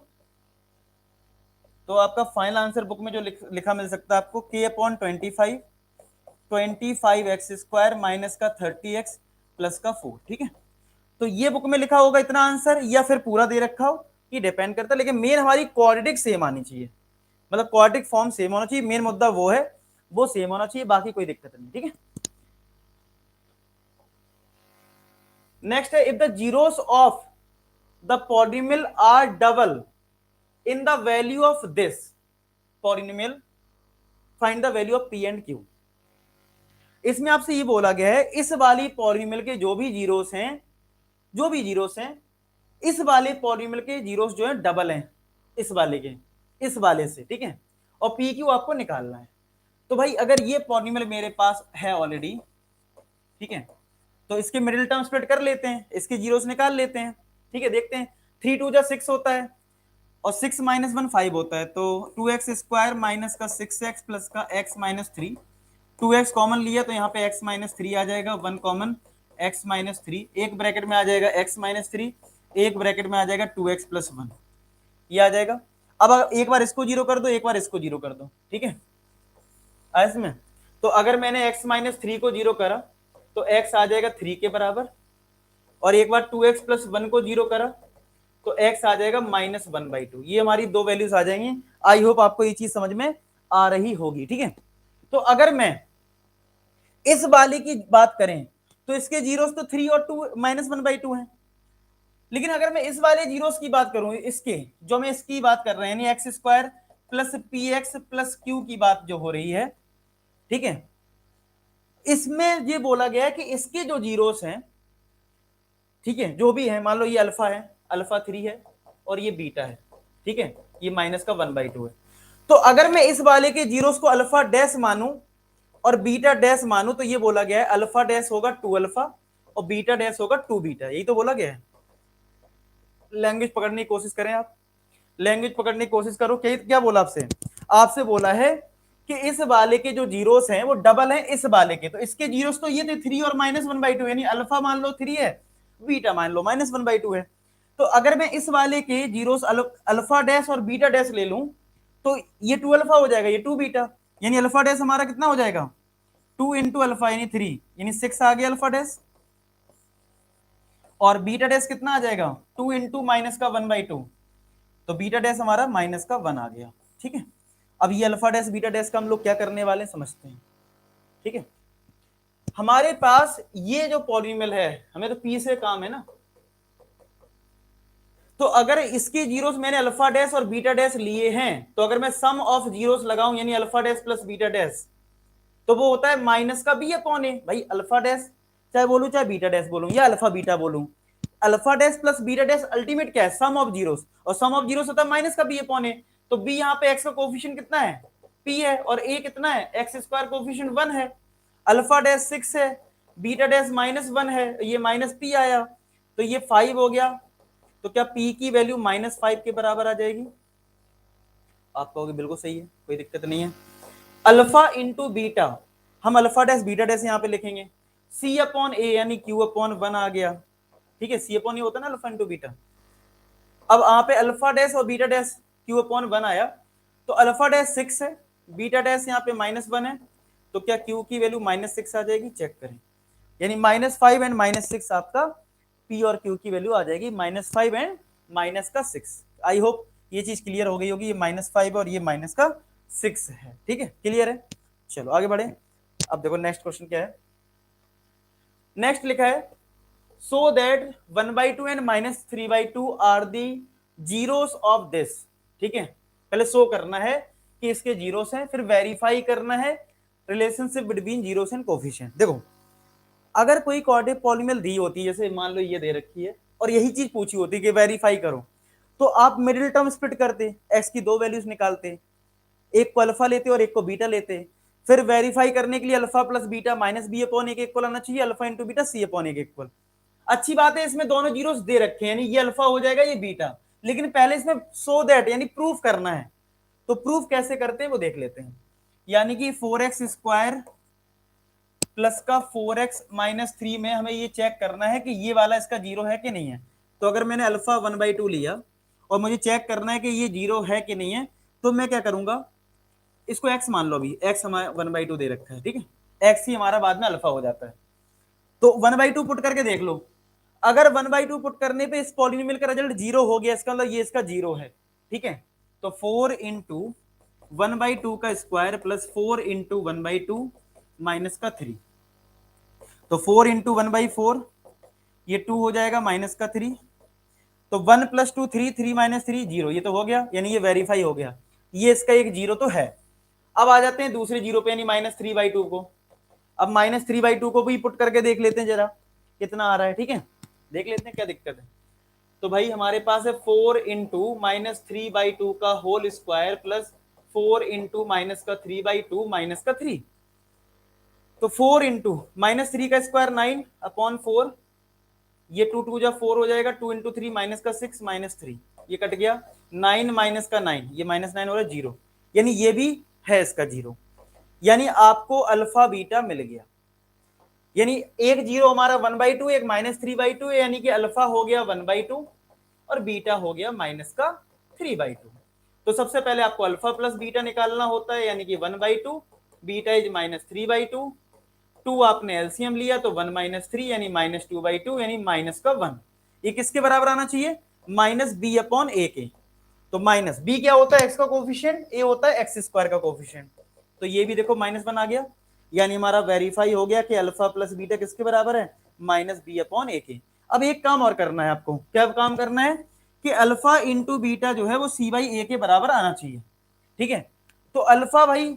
तो आपका फाइनल आंसर बुक में जो लिखा मिल सकता है आपको k upon 25x square minus का 30x प्लस का 4, ठीक है। तो ये बुक में लिखा होगा इतना आंसर, या फिर पूरा दे रखा हो, ये डिपेंड करता है, लेकिन मेन हमारी क्वाड्रेटिक सेम आनी चाहिए, मतलब क्वाड्रेटिक फॉर्म सेम होना चाहिए, मेन मुद्दा वो है, वो सेम होना चाहिए, बाकी कोई दिक्कत नहीं, ठीक है। नेक्स्ट है, if the zeros of the polynomial are double in the value of this polynomial find the value of P and Q. इसमें आपसे ये बोला गया है इस वाली पॉलिनोमियल के जो भी जीरोस हैं, जो भी जीरोस हैं, इस वाले पॉलिनोमियल के जीरोस जो है डबल हैं इस वाले के, इस वाले से, ठीक है, और पी क्यू आपको निकालना है। तो भाई अगर ये पॉलिनोमियल मेरे पास है ऑलरेडी, ठीक है, तो इसके मिडिल टर्म स्प्लिट कर लेते हैं, इसके जीरोस निकाल लेते हैं, ठीक है। देखते हैं 3 2 जा 6 होता है, और 6 माइनस 1 5 होता है, तो 2x स्क्वायर माइनस का 6x प्लस का x माइनस 3, 2x कॉमन लिया तो यहाँ पे x माइनस 3 आ जाएगा, 1 कॉमन x माइनस 3, एक ब्रैकेट में आ जाएगा x माइनस 3, एक ब्रैकेट में आ जाएगा 2x प्लस 1, ये आ जाएगा। अब एक बार इसको जीरो कर दो, एक बार इसको जीरो कर दो, ठीक है, इसमें तो अगर मैंने x माइनस 3 को जीरो करा तो x आ जाएगा 3 के बराबर, और एक बार 2x प्लस 1 को जीरो करा तो x आ जाएगा -1/2, ये हमारी दो वैल्यूज आ जाएंगी। आई होप आपको ये चीज समझ में आ रही होगी, ठीक है। तो अगर मैं इस वाले की बात करें तो इसके जीरोस तो 3 और 2 -1/2 है, लेकिन अगर मैं इस वाले जीरोस की बात करूं, इसके जो मैं इसकी बात कर रहे हैं, यानी x square plus P x plus Q की बात जो हो रही है, ठीक है, इसमें ये बोला गया है कि इसके जो जीरोस हैं, ठीक है, जो भी है, मान लो ये अल्फा है, अल्फा 3 है, और ये बीटा है, ठीक है, ये माइनस का 1/2 है। तो अगर मैं इस वाले के जीरोस को अल्फा डैश मानूं और बीटा डैश मानूं, तो ये बोला गया है अल्फा डैश होगा 2 अल्फा और बीटा डैश होगा 2 बीटा, यही तो बोला गया है। लैंग्वेज पकड़ने की कोशिश करें, आप लैंग्वेज पकड़ने की कोशिश करो। क्या बोला आपसे, आपसे बोला है कि इस वाले के जो जीरोस हैं वो डबल हैं इस वाले के, तो इसके जीरोस तो ये थे 3 और -1/2, यानी अल्फा मान लो 3 है, बीटा मान लो -1/2 है। तो अगर मैं इस वाले के जीरोस अल्फा डैश और बीटा डैश ले लूं तो ये 2 अल्फा हो जाएगा, ये 2 बीटा, यानी अल्फा डैश हमारा कितना हो जाएगा 2 इंटू अल्फा यानी 3, यानी 6 आ गया अल्फा डैश, और बीटा डैश कितना आ जाएगा 2 इंटू माइनस का 1/2, तो बीटा डैश हमारा माइनस का 1 आ गया, ठीक है। अब ये अल्फा डैश बीटा डैश का हम लोग क्या करने वाले समझते हैं, ठीक है। हमारे पास ये जो पॉलिनोमियल है, हमें तो पी से काम है ना, तो अगर इसके जीरोस मैंने अल्फा डैश और बीटा डैश लिए हैं, तो अगर मैं सम ऑफ जीरोस लगाऊं यानी alpha dash plus beta dash, तो वो होता है माइनस का बी अपॉन ए। भाई अल्फा डैश चाहे बोलूं चाहे बीटा डैश बोलूं या अल्फा बीटा बोलूं, alpha dash plus beta dash ultimate क्या है, सम ऑफ जीरोस, और सम ऑफ जीरोस होता है माइनस का बी अपॉन ए। तो बी यहाँ पे एक्स का कोफिशिएंट कितना है, पी है, और ए कितना है, एक्स स्क्वायर कोफिशिएंट 1 है। अल्फा डैश 6 है, बीटा डैश -1 है, ये माइनस पी आया, तो ये 5 हो गया। तो क्या पी की वैल्यू -5 के बराबर आ जाएगी? आप कहोगे बिल्कुल सही है, कोई दिक्कत नहीं है। अल्फा इंटू बीटा, हम अल्फा डैश बीटा डैश यहाँ पे लिखेंगे, सी अपॉन ए यानी क्यू अपॉन 1 आ गया, ठीक है, सी अपॉन ए होता है ना अल्फा इंटू बीटा। अब यहाँ पे अल्फा डैश और बीटा डैश क्यू अपॉन 1 आया, तो अल्फा डैश 6 है, बीटा डैश यहाँ पे -1 है, तो क्या क्यू की वैल्यू -6 आ जाएगी? चेक करें, यानी -5 एंड -6 आपका पी और क्यू की वैल्यू आ जाएगी, -5 एंड -6। आई होप ये चीज क्लियर हो गई होगी, ये -5 और ये -6 है, ठीक है, क्लियर है। चलो आगे बढ़े। अब देखो नेक्स्ट क्वेश्चन क्या है। नेक्स्ट लिखा है so that 1/2 and -3/2 are the zeros of this, ठीक है, पहले शो करना है कि इसके जीरोस हैं, फिर वेरीफाई करना है relationship between zeros and coefficient. देखो अगर कोई क्वाड्रेटिक पॉलीनोमियल दी होती है, जैसे मान लो ये दे रखी है और यही चीज पूछी होती है कि वेरीफाई करो, तो आप मिडिल टर्म स्प्लिट करते, एक्स की दो वैल्यूज निकालते, एक को अल्फा लेते और एक को बीटा लेते, फिर वेरीफाई करने के लिए alpha plus beta minus B upon एक इक्वल आना चाहिए, alpha into beta C upon एक इक्वल। अच्छी बात है इसमें दोनों जीरोस दे रखे हैं, यानी ये अल्फा हो जाएगा ये बीटा, लेकिन पहले इसमें सो दैट यानी प्रूफ करना है, तो प्रूफ कैसे करते हैं वो देख लेते हैं। यानी कि 4x² प्लस का 4x-3 में हमें ये चेक करना है कि ये वाला इसका जीरो है कि नहीं है। तो अगर मैंने अल्फा 1/2 लिया और मुझे चेक करना है कि ये जीरो है कि नहीं है, तो मैं क्या करूंगा, इसको x मान लो, अभी x हमारा 1/2 दे रखा है, ठीक है, x ही हमारा बाद में अल्फा हो जाता है, तो 1/2 पुट करके देख लो। अगर 1/2 पुट करने पे इस पॉलिनोमियल का रिजल्ट जीरो हो गया, इसका मतलब ये इसका जीरो है, ठीक है। तो 4 इंटू 1/2 का स्क्वायर प्लस 4 इंटू 1/2 माइनस का 3, तो 4 इंटू 1/4 ये 2 हो जाएगा माइनस का 3, तो 1 प्लस 2 3, 3 माइनस 3 जीरो, ये तो हो गया, यानी ये वेरीफाई हो गया, ये इसका एक जीरो तो है। अब आ जाते हैं दूसरे जीरो पे, यानी -3/2 को। अब -3/2 को भी पुट करके देख लेते हैं जरा कितना आ रहा है, ठीक है, देख लेते हैं क्या दिक्कत है। तो भाई हमारे पास है 4 इंटू -3/2 का whole square plus 4 into minus का 3/2 माइनस का 3, तो 4 इंटू -3 का स्क्वायर 9 अपॉन 4, ये 2 2 जा 4 हो जाएगा, 2 इंटू 3 माइनस का 6 माइनस 3, ये कट गया, 9 माइनस का 9, ये -9 हो रहा है, जीरो, यानी ये भी है इसका जीरो, यानी आपको अल्फा बीटा मिल गया। यानी एक जीरो हमारा 1/2, एक -3/2, यानी कि अल्फा हो गया 1/2 और बीटा हो गया माइनस का 3/2। तो सबसे पहले आपको अल्फा प्लस बीटा निकालना होता है, यानी कि 1/2, बीटा इज -3/2, 2 आपने एलसीएम लिया तो 1 - 3 यानी -2/2 यानी माइनस का 1, ये किसके बराबर आना चाहिए, -b अपॉन ए के। तो माइनस बी क्या होता है, एक्स का कोफिशिएंट, ए होता है x² का कोफिशिएंट, तो ये भी देखो -1 आ गया, यानी हमारा वेरीफाई हो गया कि अल्फा प्लस बीटा किसके बराबर है, -b अपॉन ए के। अब एक काम और करना है आपको, क्या काम करना है कि अल्फा इंटू बीटा जो है वो c/a के बराबर आना चाहिए, ठीक है। तो अल्फा भाई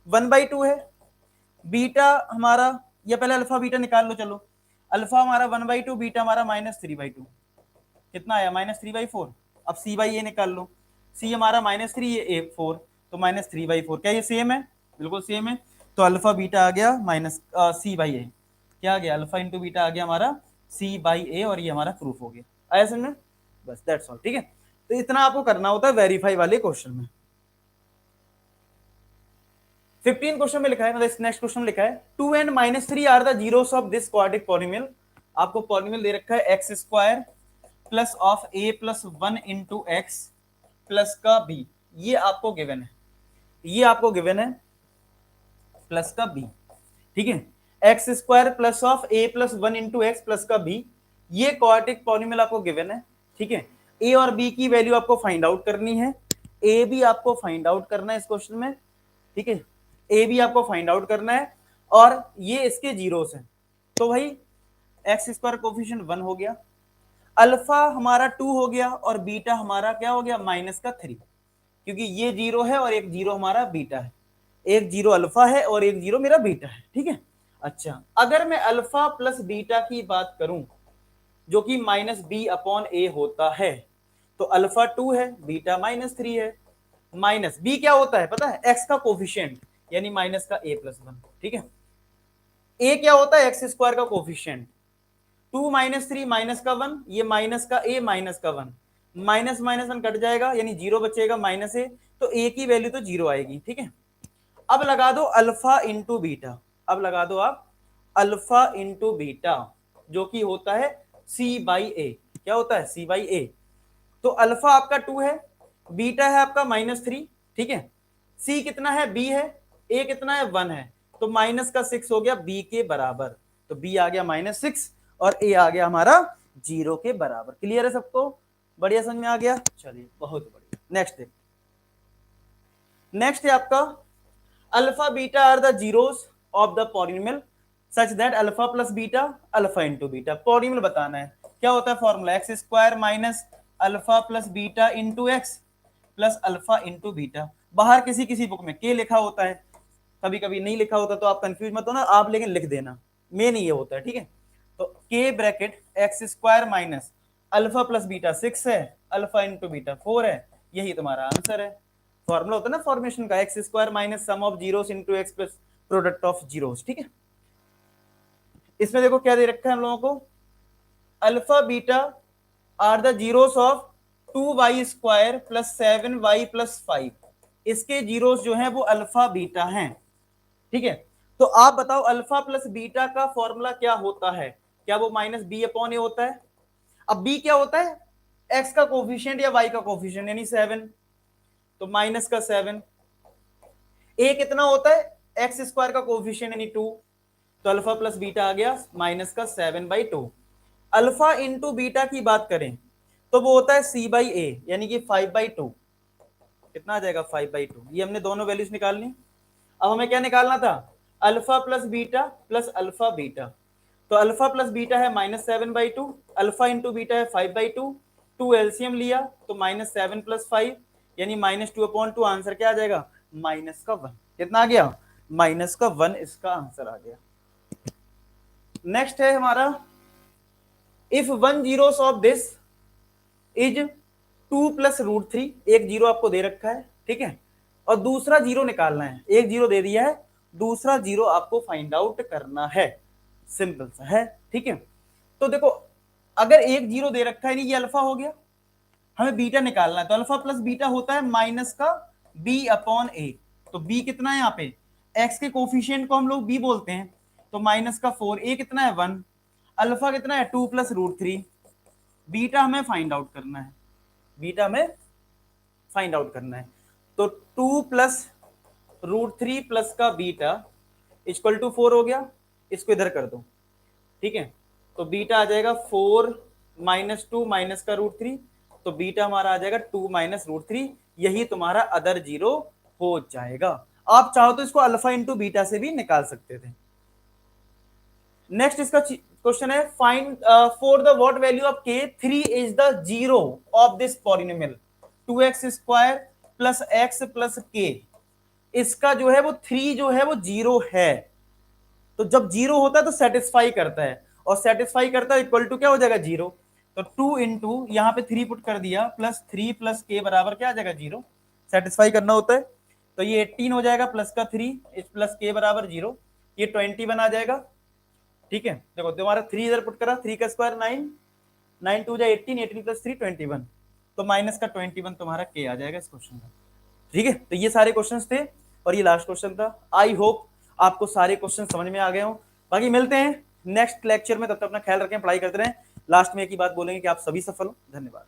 1/2 है, बीटा हमारा, या पहले अल्फा बीटा निकाल लो, चलो अल्फा हमारा 1/2, बीटा हमारा -3/2, कितना आया -3/4। अब c/a निकाल लो, c हमारा -3, ये a4, तो -3/4, क्या ये सेम है, बिल्कुल सेम है। तो अल्फा बीटा आ गया c/a, क्या आ गया, अल्फा इंटू बीटा आ गया हमारा c/a, और ये हमारा प्रूफ हो गया। आया समझ में, बस दैट्स ऑल, ठीक है। तो इतना आपको करना होता है वेरीफाई वाले क्वेश्चन में। 15 क्वेश्चन में लिखा है, मतलब नेक्स्ट क्वेश्चन में लिखा है 2 and -3 are the zeros of this quadratic polynomial. आपको पॉलिनोमियल दे रखा है x² plus of a plus 1 into X plus का b, ये आपको गिवन है, ये आपको गिवन है प्लस का b, ठीक है, x² plus of a plus 1 into X plus का b, ये क्वाड्रेटिक पॉलिनोमियल आपको गिवन है, ठीक है। a और b की वैल्यू आपको फाइंड आउट करनी है, a भी आपको फाइंड आउट करना है इस क्वेश्चन में, ठीक है, ए भी आपको फाइंड आउट करना है, और ये इसके जीरोस हैं। तो भाई x² कोफिशिएंट 1 हो गया, अल्फा हमारा 2 हो गया, और बीटा हमारा क्या हो गया -3, क्योंकि ये जीरो है और एक जीरो हमारा बीटा है, एक जीरो अल्फा है और एक जीरो मेरा बीटा है, ठीक है। अच्छा, अगर मैं अल्फा प्लस बीटा की बात करूं जो कि -b अपॉन a होता है, तो अल्फा 2 है, बीटा -3 है, माइनस b क्या होता है पता है, x का कोफिशिएंट, यानी माइनस का a प्लस 1, ठीक है। ए क्या होता है, एक्स स्क्वायर का कोफिशिएंट, 2 माइनस 3 माइनस का 1, ये माइनस का ए माइनस का 1, माइनस माइनस 1 कट जाएगा यानी 0 बचेगा माइनस ए, तो ए की वैल्यू तो 0 आएगी। ठीक है, अब लगा दो अल्फा इंटू बीटा, अब लगा दो आप अल्फा इंटू बीटा जो कि होता है सी बाई ए, क्या होता है सी बाई ए। तो अल्फा आपका 2 है, बीटा है आपका -3, ठीक है, सी कितना है बी है, ए कितना है 1 है, तो माइनस का 6 हो गया बी के बराबर, तो बी आ गया -6 और ए आ गया हमारा 0 के बराबर। क्लियर है सबको, बढ़िया समझ में आ गया, चलिए बहुत बढ़िया। नेक्स्ट है, नेक्स्ट है आपका alpha beta are the zeros of the polynomial such that alpha plus beta alpha into beta. Polynomial बताना है, क्या होता है formula, X square minus alpha plus beta into X plus alpha into beta. बाहर किसी किसी बुक में के लिखा होता है, कभी कभी नहीं लिखा होता, तो आप कंफ्यूज मत होना आप, लेकिन लिख देना, मेन ये होता है। ठीक है, तो के bracket x square minus alpha plus beta 6 है, अल्फा इंटू बीटा 4 है, यही तुम्हारा आंसर है। फॉर्मूला होता है ना फॉर्मेशन का, x square minus sum of zeros into X plus product of zeros. ठीक है, इसमें देखो क्या दे रखा है हम लोगों को, alpha beta are the zeros of 2y square plus 7y plus 5, इसके जीरोस जो हैं वो अल्फा बीटा हैं। ठीक है, तो आप बताओ अल्फा प्लस बीटा का फॉर्मूला क्या होता है, क्या वो माइनस बी अपॉन ए होता है। अब बी क्या होता है, एक्स का कोफिशिएंट या वाई का कोफिशिएंट यानी 7, तो माइनस का 7। ए कितना होता है, एक्स स्क्वायर का कोफिशिएंट यानी 2, तो अल्फा प्लस बीटा आ गया माइनस का 7/2। अल्फा इंटू बीटा की बात करें तो वो होता है सी बाई ए यानी कि 5/2, कितना आ जाएगा 5/2। ये हमने दोनों वैल्यूज निकाल ली। अब हमें क्या निकालना था, alpha plus beta plus alpha beta, तो अल्फा प्लस बीटा है -7/2, अल्फा इंटू बीटा है 5/2, 2 एलसीएम लिया तो -7 + 5 यानी -2/2, आंसर क्या आ जाएगा -1। कितना आ गया -1, इसका आंसर आ गया। नेक्स्ट है हमारा, if 1 zeros of this is 2 + √3, एक जीरो आपको दे रखा है, ठीक है, और दूसरा जीरो निकालना है, एक जीरो दे दिया है, दूसरा जीरो आपको फाइंड आउट करना है, सिंपल सा है। ठीक है, तो देखो अगर एक जीरो दे रखा है, नहीं ये अल्फा हो गया, हमें बीटा निकालना है, तो अल्फा प्लस बीटा होता है माइनस का b/a, तो b कितना है यहाँ पे, x के कोफिशिएंट को हम लोग b बोलते हैं, तो -4, a कितना है 1, अल्फा कितना है 2 + √3, बीटा हमें फाइंड आउट करना है, बीटा हमें फाइंड आउट करना है, तो 2 + √3 प्लस का बीटा इक्वल टू 4 हो गया, इसको इधर कर दो। ठीक है, तो बीटा आ जाएगा 4 - 2 माइनस का √3, तो बीटा हमारा आ जाएगा 2 - √3, यही तुम्हारा अदर जीरो हो जाएगा। आप चाहो तो इसको अल्फा इंटू बीटा से भी निकाल सकते थे। नेक्स्ट इसका क्वेश्चन है, find for the what value of k 3 is the zero of this polynomial 2x square plus x plus k, इसका जो है वो 3 जो है वो जीरो है, तो जब जीरो होता है तो सेटिस्फाई करता है, और सेटिस्फाई करता है इक्वल टू क्या हो जाएगा जीरो, तो 2 इंटू यहाँ पे 3 पुट कर दिया प्लस 3 + k बराबर क्या आ जाएगा जीरो, सेटिस्फाई करना होता है, तो ये 18 हो जाएगा प्लस का 3 प्लस k बराबर जीरो, ये 21 आ जाएगा। ठीक है, देखो तुम्हारा 3 इधर पुट करा, 3 का स्क्वायर 9, 9 2 18, 18 + 3 21, तो माइनस का 21 तुम्हारा k आ जाएगा इस क्वेश्चन का। ठीक है, तो ये सारे क्वेश्चंस थे और ये लास्ट क्वेश्चन था। आई होप आपको सारे क्वेश्चन समझ में आ गए हों। बाकी मिलते हैं नेक्स्ट लेक्चर में, तब तक अपना ख्याल रखें, पढ़ाई करते रहें। लास्ट में एक ही बात बोलेंगे कि आप सभी सफल हो। धन्यवाद।